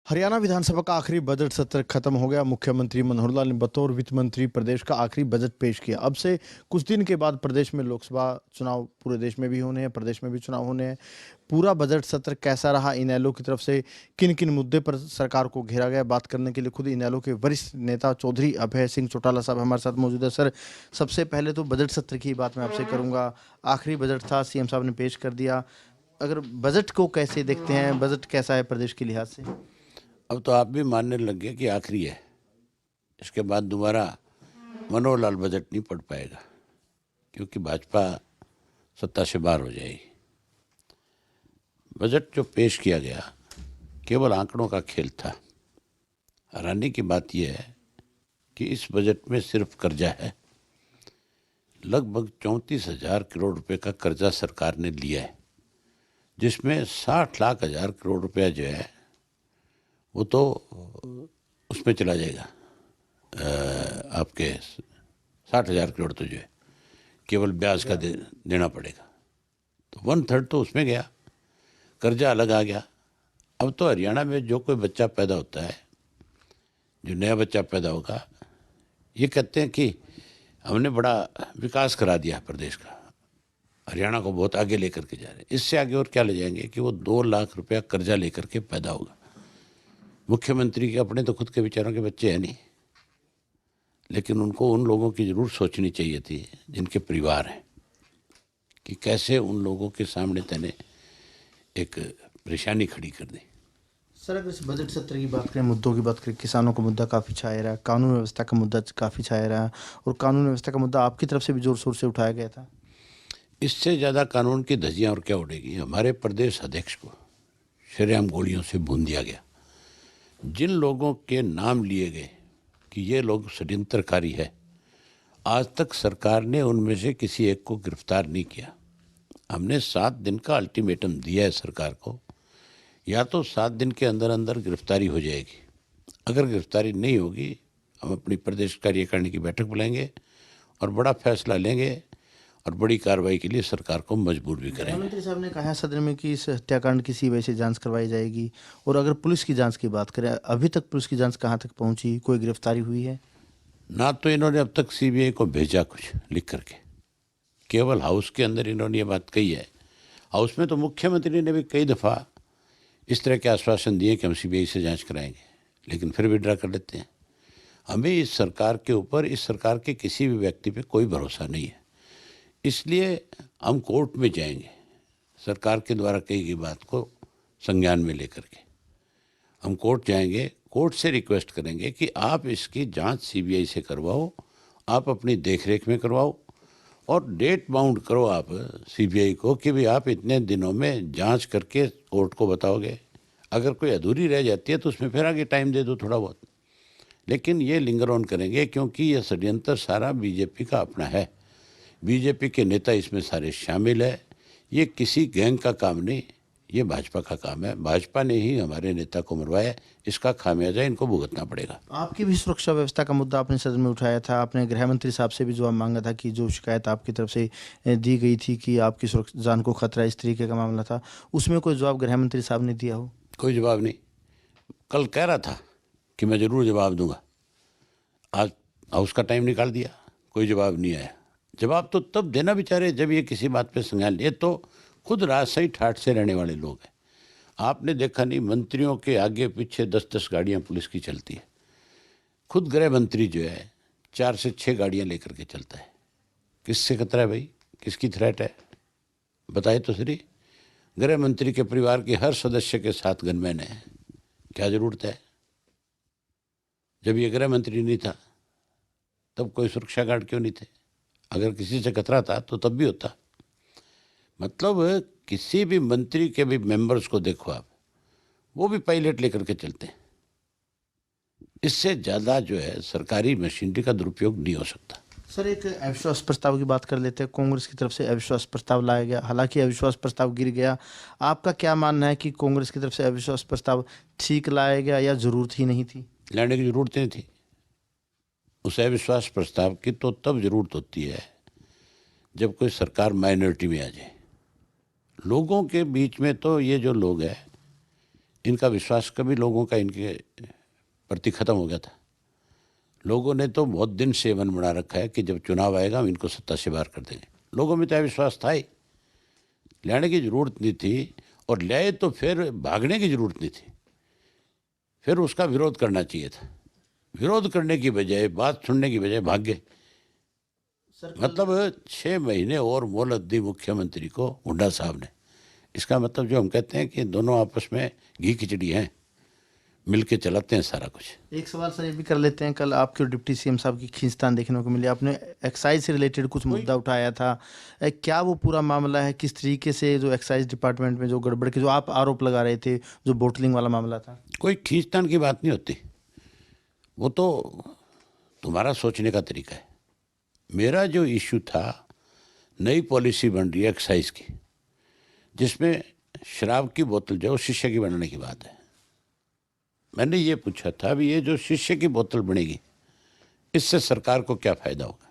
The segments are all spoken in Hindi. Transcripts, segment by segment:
हरियाणा विधानसभा का आखिरी बजट सत्र खत्म हो गया। मुख्यमंत्री मनोहर लाल ने बतौर वित्त मंत्री प्रदेश का आखिरी बजट पेश किया। अब से कुछ दिन के बाद प्रदेश में लोकसभा चुनाव पूरे देश में भी होने हैं, प्रदेश में भी चुनाव होने हैं। पूरा बजट सत्र कैसा रहा? इनेलो की तरफ से किन किन मुद्दे पर सरकार को घेरा गया? बात करने के लिए खुद इनेलो के वरिष्ठ नेता चौधरी अभय सिंह चौटाला साहब हमारे साथ मौजूद है। सर, सबसे पहले तो बजट सत्र की बात मैं आपसे करूंगा। आखिरी बजट था, सीएम साहब ने पेश कर दिया। अगर बजट को कैसे देखते हैं, बजट कैसा है प्रदेश के लिहाज से? अब तो आप भी मानने लग गए कि आखिरी है। इसके बाद दोबारा मनोहर लाल बजट नहीं पढ़ पाएगा, क्योंकि भाजपा सत्ता से बाहर हो जाएगी। बजट जो पेश किया गया केवल आंकड़ों का खेल था। हैरानी की बात यह है कि इस बजट में सिर्फ कर्जा है। लगभग 34,000 करोड़ रुपए का कर्जा सरकार ने लिया है, जिसमें 60 लाख हजार करोड़ रुपया जो है वो तो उसमें चला जाएगा। आपके 60,000 करोड़ तो जो है केवल ब्याज का देना पड़ेगा, तो 1/3 तो उसमें गया। कर्जा अलग आ गया। अब तो हरियाणा में जो कोई बच्चा पैदा होता है, जो नया बच्चा पैदा होगा, ये कहते हैं कि हमने बड़ा विकास करा दिया प्रदेश का, हरियाणा को बहुत आगे लेकर के जा रहे हैं। इससे आगे और क्या ले जाएंगे कि वो 2 लाख रुपया कर्जा लेकर के पैदा होगा। मुख्यमंत्री के अपने तो खुद के विचारों के बच्चे हैं नहीं, लेकिन उनको उन लोगों की ज़रूर सोचनी चाहिए थी जिनके परिवार हैं, कि कैसे उन लोगों के सामने तने एक परेशानी खड़ी कर दी। सर, अगर इस बजट सत्र की बात करें, मुद्दों की बात करें, किसानों का मुद्दा काफ़ी छाया रहा, कानून व्यवस्था का मुद्दा काफ़ी छाया रहा, और कानून व्यवस्था का मुद्दा आपकी तरफ से भी जोर शोर से उठाया गया था। इससे ज़्यादा कानून की धज्जियाँ और क्या उड़ेगी। हमारे प्रदेश अध्यक्ष को शरेआम गोलियों से भून दिया गया। जिन लोगों के नाम लिए गए कि ये लोग षड्यंत्रकारी है, आज तक सरकार ने उनमें से किसी एक को गिरफ्तार नहीं किया। हमने 7 दिन का अल्टीमेटम दिया है सरकार को, या तो 7 दिन के अंदर अंदर गिरफ्तारी हो जाएगी। अगर गिरफ्तारी नहीं होगी, हम अपनी प्रदेश कार्यकारिणी की बैठक बुलाएंगे और बड़ा फैसला लेंगे और बड़ी कार्रवाई के लिए सरकार को मजबूर भी करेंगे। गृहमंत्री साहब ने कहा है सदन में कि इस हत्याकांड की सीबीआई से जांच करवाई जाएगी। और अगर पुलिस की जांच की बात करें, अभी तक पुलिस की जांच कहाँ तक पहुंची? कोई गिरफ्तारी हुई है? ना तो इन्होंने अब तक सीबीआई को भेजा कुछ लिख करके, केवल हाउस के अंदर इन्होंने ये बात कही है। हाउस में तो मुख्यमंत्री ने भी कई दफ़ा इस तरह के आश्वासन दिए कि हम सीबीआई से जांच कराएंगे, लेकिन फिर विड्रा कर लेते हैं। हमें इस सरकार के ऊपर, इस सरकार के किसी भी व्यक्ति पे कोई भरोसा नहीं है। इसलिए हम कोर्ट में जाएंगे, सरकार के द्वारा कही गई बात को संज्ञान में लेकर के हम कोर्ट जाएंगे। कोर्ट से रिक्वेस्ट करेंगे कि आप इसकी जांच सीबीआई से करवाओ, आप अपनी देखरेख में करवाओ, और डेट बाउंड करो आप सीबीआई को कि भाई आप इतने दिनों में जांच करके कोर्ट को बताओगे। अगर कोई अधूरी रह जाती है तो उसमें फिर आगे टाइम दे दो थोड़ा बहुत, लेकिन ये लिंगर ऑन करेंगे क्योंकि ये षड्यंत्र सारा बीजेपी का अपना है। बीजेपी के नेता इसमें सारे शामिल है। ये किसी गैंग का काम नहीं, ये भाजपा का काम है। भाजपा ने ही हमारे नेता को मरवाया, इसका खामियाजा इनको भुगतना पड़ेगा। आपकी भी सुरक्षा व्यवस्था का मुद्दा आपने सदन में उठाया था। आपने गृहमंत्री साहब से भी जवाब मांगा था कि जो शिकायत आपकी तरफ से दी गई थी कि आपकी सुरक्षा, जान को खतरा, इस तरीके का मामला था, उसमें कोई जवाब गृहमंत्री साहब ने दिया हो? कोई जवाब नहीं। कल कह रहा था कि मैं ज़रूर जवाब दूंगा, आज हाउस का टाइम निकाल दिया, कोई जवाब नहीं आया। जवाब तो तब देना बेचारे जब ये किसी बात पे संज्ञान ले। तो खुद राजशाही ठाठ से रहने वाले लोग हैं। आपने देखा नहीं, मंत्रियों के आगे पीछे 10-10 गाड़ियां पुलिस की चलती है। खुद गृह मंत्री जो है 4 से 6 गाड़ियां लेकर के चलता है। किससे खतरा है भाई? किसकी थ्रेट है? बताए तो सही। गृह मंत्री के परिवार के हर सदस्य के साथ गनमैन है, क्या जरूरत है? जब ये गृह मंत्री नहीं था तब कोई सुरक्षा गार्ड क्यों नहीं थे? अगर किसी से खतरा था तो तब भी होता। मतलब किसी भी मंत्री के भी मेंबर्स को देखो आप, वो भी पायलट लेकर के चलते हैं। इससे ज़्यादा जो है सरकारी मशीनरी का दुरुपयोग नहीं हो सकता। सर, एक अविश्वास प्रस्ताव की बात कर लेते हैं। कांग्रेस की तरफ से अविश्वास प्रस्ताव लाया गया, हालांकि अविश्वास प्रस्ताव गिर गया। आपका क्या मानना है कि कांग्रेस की तरफ से अविश्वास प्रस्ताव ठीक लाया गया या जरूरत ही नहीं थी? लाने की जरूरत नहीं थी। उस अविश्वास प्रस्ताव की तो तब जरूरत होती है जब कोई सरकार माइनॉरिटी में आ जाए। लोगों के बीच में तो ये जो लोग हैं, इनका विश्वास कभी लोगों का इनके प्रति खत्म हो गया था। लोगों ने तो बहुत दिन से मन बना रखा है कि जब चुनाव आएगा हम इनको सत्ता से बाहर कर देंगे। लोगों में तो विश्वास था ही, लाने की जरूरत नहीं थी, और लाए तो फिर भागने की जरूरत नहीं थी, फिर उसका विरोध करना चाहिए था। विरोध करने की बजाय, बात सुनने की बजाय भाग गए। मतलब 6 महीने और मोहलत दी मुख्यमंत्री को हुड्डा साहब ने। इसका मतलब जो हम कहते हैं कि दोनों आपस में घी खिचड़ी हैं, मिलके चलाते हैं सारा कुछ। एक सवाल सर ये भी कर लेते हैं, कल आपके और डिप्टी सीएम साहब की खींचतान देखने को मिली। आपने एक्साइज से रिलेटेड कुछ मुद्दा उठाया था, क्या वो पूरा मामला है? किस तरीके से जो एक्साइज डिपार्टमेंट में जो गड़बड़ के जो आप आरोप लगा रहे थे, जो बोटलिंग वाला मामला था? कोई खींचतान की बात नहीं होती, वो तो तुम्हारा सोचने का तरीका है। मेरा जो इशू था, नई पॉलिसी बन रही है एक्साइज की, जिसमें शराब की बोतल जो शीशे की बनाने की बात है। मैंने ये पूछा था भी ये जो शीशे की बोतल बनेगी, इससे सरकार को क्या फायदा होगा?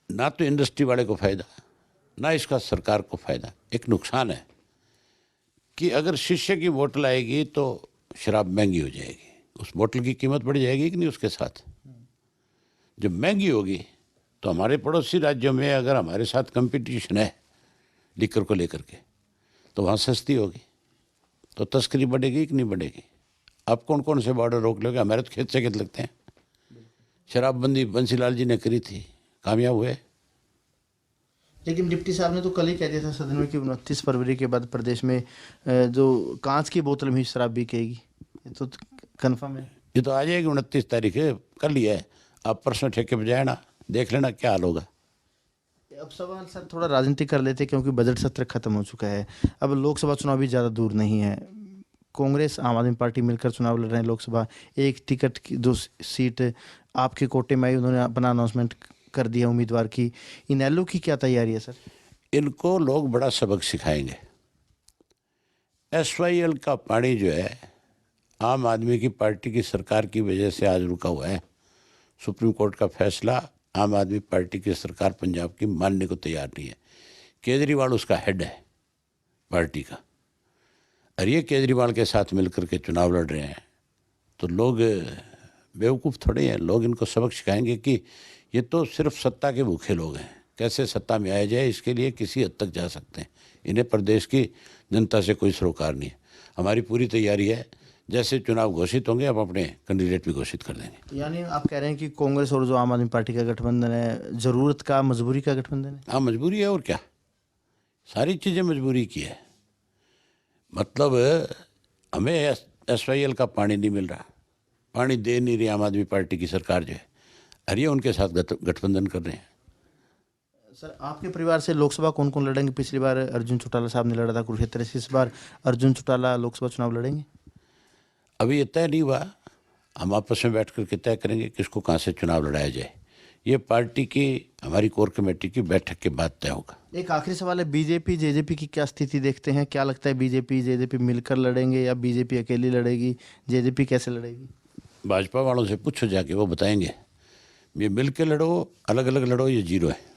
ना तो इंडस्ट्री वाले को फायदा, ना इसका सरकार को फायदा। एक नुकसान है कि अगर शीशे की बोतल आएगी तो शराब महंगी हो जाएगी, उस बोतल की कीमत बढ़ जाएगी कि नहीं? उसके साथ जब महंगी होगी तो हमारे पड़ोसी राज्यों में अगर हमारे साथ कंपटीशन है लिकर को लेकर के, तो वहाँ सस्ती होगी, तो तस्करी बढ़ेगी कि नहीं बढ़ेगी? आप कौन कौन से बॉर्डर रोक लोगे? हमारे तो खेत से खेत लगते हैं। शराबबंदी बंसीलाल जी ने करी थी, कामयाब हुए। लेकिन डिप्टी साहब ने तो कल ही कह दिया था सदन में कि 29 फरवरी के बाद प्रदेश में जो कांच की बोतल में ही शराब बिकेगी। ये तो कन्फर्म है। ये तो आ जाएगी 29 तारीख है, कल ही है। आप परसों ठेके पे जाए ना, देख लेना क्या हाल होगा। अब सवाल सर थोड़ा राजनीति कर लेते, क्योंकि बजट सत्र खत्म हो चुका है। अब लोकसभा चुनाव भी ज़्यादा दूर नहीं है। कांग्रेस आम आदमी पार्टी मिलकर चुनाव लड़ रहे हैं लोकसभा। एक टिकट की 2 सीट आपके कोटे में आई, उन्होंने अपना अनाउंसमेंट कर दिया उम्मीदवार की। इनेलो की क्या तैयारी है सर? इनको लोग बड़ा सबक सिखाएंगे। SYL का पानी जो है आम आदमी की पार्टी की सरकार की वजह से आज रुका हुआ है। सुप्रीम कोर्ट का फैसला आम आदमी पार्टी की सरकार पंजाब की मानने को तैयार नहीं है। केजरीवाल उसका हेड है पार्टी का, और ये केजरीवाल के साथ मिलकर के चुनाव लड़ रहे हैं, तो लोग बेवकूफ़ थोड़े हैं। लोग इनको सबक सिखाएंगे कि ये तो सिर्फ सत्ता के भूखे लोग हैं, कैसे सत्ता में आया जाए इसके लिए किसी हद तक जा सकते हैं। इन्हें प्रदेश की जनता से कोई सरोकार नहीं है। हमारी पूरी तैयारी है, जैसे चुनाव घोषित होंगे आप अपने कैंडिडेट भी घोषित कर देंगे। यानी आप कह रहे हैं कि कांग्रेस और जो आम आदमी पार्टी का गठबंधन है, ज़रूरत का मजबूरी का गठबंधन है? हाँ, मजबूरी है, और क्या, सारी चीज़ें मजबूरी की है। मतलब हमें SYL का पानी नहीं मिल रहा, पानी दे नहीं रही आम आदमी पार्टी की सरकार जो है, और ये उनके साथ गठबंधन कर रहे हैं। सर आपके परिवार से लोकसभा कौन कौन लड़ेंगे? पिछली बार अर्जुन चौटाला साहब ने लड़ा था कुरुक्षेत्र से, इस बार अर्जुन चौटाला लोकसभा चुनाव लड़ेंगे? अभी ये तय नहीं हुआ, हम आपस में बैठ कर के तय करेंगे किसको कहाँ से चुनाव लड़ाया जाए। ये पार्टी की, हमारी कोर कमेटी की बैठक के बाद तय होगा। एक आखिरी सवाल है, बीजेपी जेजेपी की क्या स्थिति देखते हैं? क्या लगता है, बीजेपी जेजेपी मिलकर लड़ेंगे या बीजेपी अकेली लड़ेगी? जेजेपी कैसे लड़ेगी? भाजपा वालों से पूछो जाके, वो बताएंगे। ये मिल के लड़ो, अलग अलग लड़ो, ये जीरो है।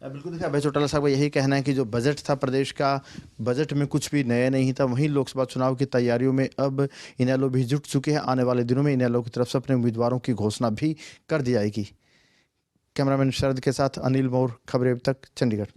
बिल्कुल। देखिए अभय चौटाला साहब का यही कहना है कि जो बजट था प्रदेश का, बजट में कुछ भी नया नहीं था। वहीं लोकसभा चुनाव की तैयारियों में अब इनेलो भी जुट चुके हैं। आने वाले दिनों में इनेलो की तरफ से अपने उम्मीदवारों की घोषणा भी कर दी जाएगी। कैमरामैन शरद के साथ अनिल मौर्य, खबरें अब तक, चंडीगढ़।